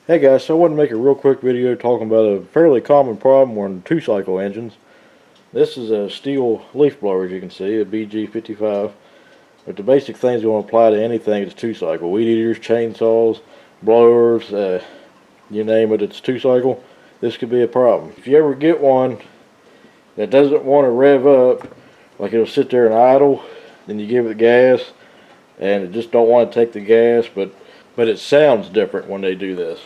Hey guys, so I wanted to make a real quick video talking about a fairly common problem on two-cycle engines. This is a steel leaf blower, as you can see, a BG55. But the basic things you want to apply to anything that's two-cycle. Weed eaters, chainsaws, blowers, you name it, it's two-cycle. This could be a problem. If you ever get one that doesn't want to rev up, like it'll sit there and idle, then you give it the gas, and it just don't want to take the gas, but it sounds different when they do this.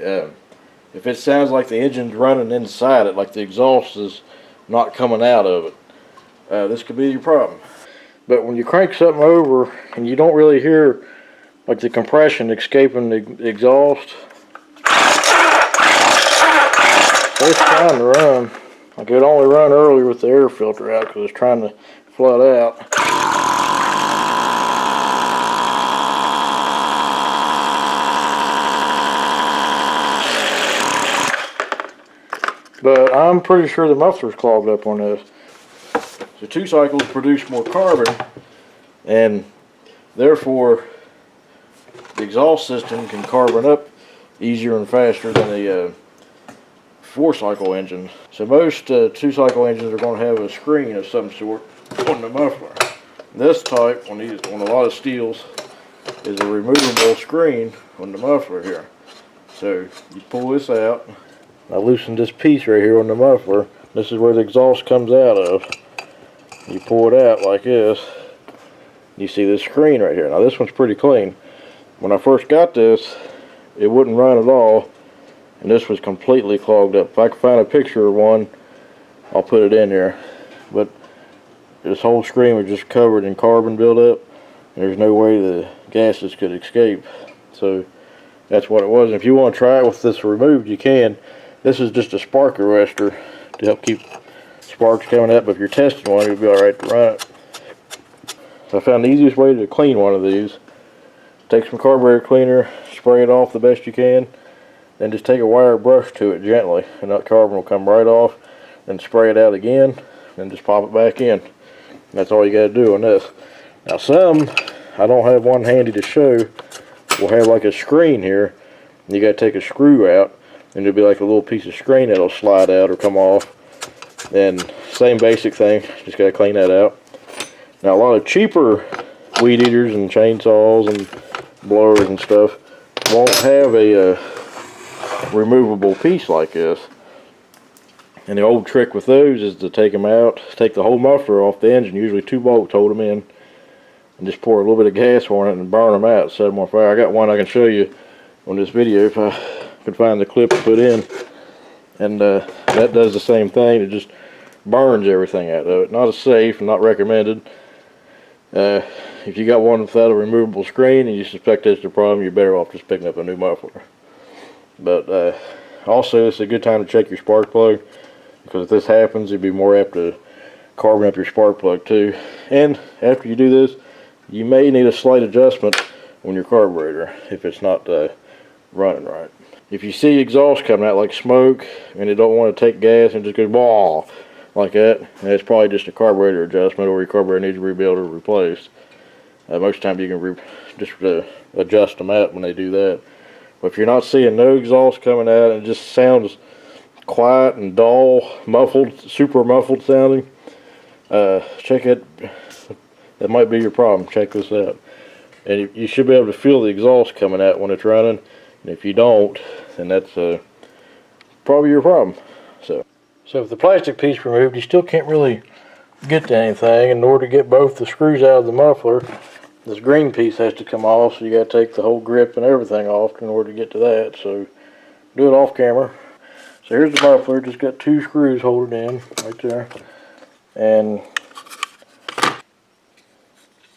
If it sounds like the engine's running inside it, like the exhaust is not coming out of it, this could be your problem. But when you crank something over and you don't really hear like the compression escaping the exhaust, it's trying to run. Like it would only run earlier with the air filter out because it's trying to flood out. But I'm pretty sure the muffler's clogged up on this. So two cycles produce more carbon, and therefore the exhaust system can carbon up easier and faster than a four-cycle engine. So most two-cycle engines are going to have a screen of some sort on the muffler. This type, on a lot of steels, is a removable screen on the muffler here. So you pull this out. I loosened this piece right here on the muffler. This is where the exhaust comes out of. You pull it out like this. You see this screen right here. Now this one's pretty clean. When I first got this, it wouldn't run at all, and this was completely clogged up. If I can find a picture of one, I'll put it in there. But this whole screen was just covered in carbon buildup, and there's no way the gases could escape. So that's what it was. And if you want to try it with this removed, you can. This is just a spark arrestor to help keep sparks coming up. But if you're testing one, it'll be alright to run it. So I found the easiest way to clean one of these. Take some carburetor cleaner, spray it off the best you can, then just take a wire brush to it gently, and that carbon will come right off. Then spray it out again, and just pop it back in. That's all you got to do on this. Now some, I don't have one handy to show, will have like a screen here. You got to take a screw out, and there'll be like a little piece of screen that'll slide out or come off. And same basic thing, just got to clean that out. Now a lot of cheaper weed eaters and chainsaws and blowers and stuff won't have a removable piece like this. And the old trick with those is to take them out, take the whole muffler off the engine, usually 2 bolts, hold them in, and just pour a little bit of gas on it and burn them out, set them on fire. I got one I can show you on this video if I could find the clip to put in. And that does the same thing. It just burns everything out of it. Not as safe, not recommended. If you got one without a removable screen and you suspect that's the problem, you're better off just picking up a new muffler. But also, it's a good time to check your spark plug, because if this happens, you'd be more apt to carbon up your spark plug too. And after you do this, you may need a slight adjustment on your carburetor if it's not running right. If you see exhaust coming out like smoke and it don't want to take gas and just goes blah like that, it's probably just a carburetor adjustment, or your carburetor needs to be rebuilt or replaced. Most of the time you can just adjust them out when they do that. But if you're not seeing no exhaust coming out and it just sounds quiet and dull, muffled, super muffled sounding, check it. That might be your problem. Check this out. And you should be able to feel the exhaust coming out when it's running. And if you don't, then that's probably your problem. So if the plastic piece removed, you still can't really get to anything. In order to get both the screws out of the muffler, this green piece has to come off, so you got to take the whole grip and everything off in order to get to that. So do it off camera. So here's the muffler, just got 2 screws holding it in right there. And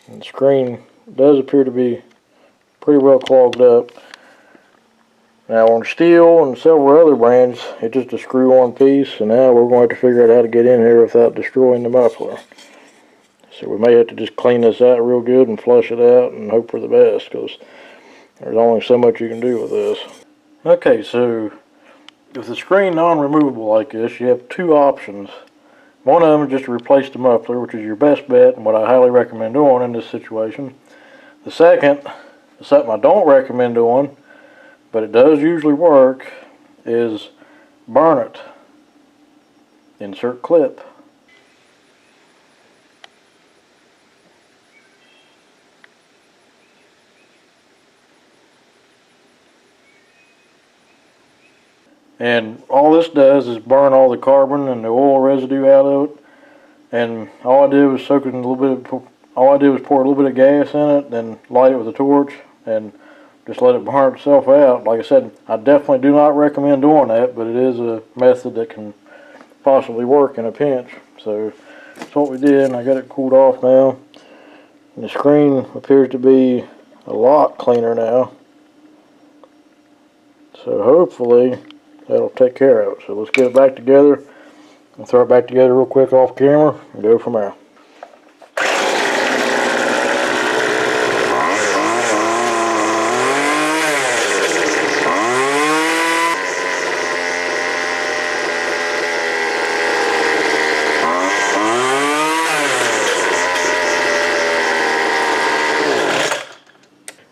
the screen does appear to be pretty well clogged up. Now on steel and several other brands, it's just a screw-on piece, and now we're going to have to figure out how to get in here without destroying the muffler. So we may have to just clean this out real good and flush it out and hope for the best, because there's only so much you can do with this. Okay, so with the screen non-removable like this, you have 2 options. One of them is just to replace the muffler, which is your best bet and what I highly recommend doing in this situation. The second is something I don't recommend doing, but it does usually work, is burn it. Insert clip. And all this does is burn all the carbon and the oil residue out of it. And all I did was soak it in a little bit of, all I did was pour a little bit of gas in it, then light it with a torch, and just let it burn itself out. Like I said, I definitely do not recommend doing that, but it is a method that can possibly work in a pinch. So that's what we did, and I got it cooled off now. And the screen appears to be a lot cleaner now. So hopefully that'll take care of it. So let's get it back together and throw it back together real quick off camera and go from there.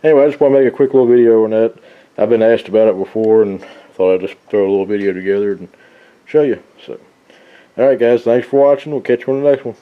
Anyway, I just want to make a quick little video on that. I've been asked about it before, and I thought I'd just throw a little video together and show you. So, alright guys, thanks for watching. We'll catch you on the next one.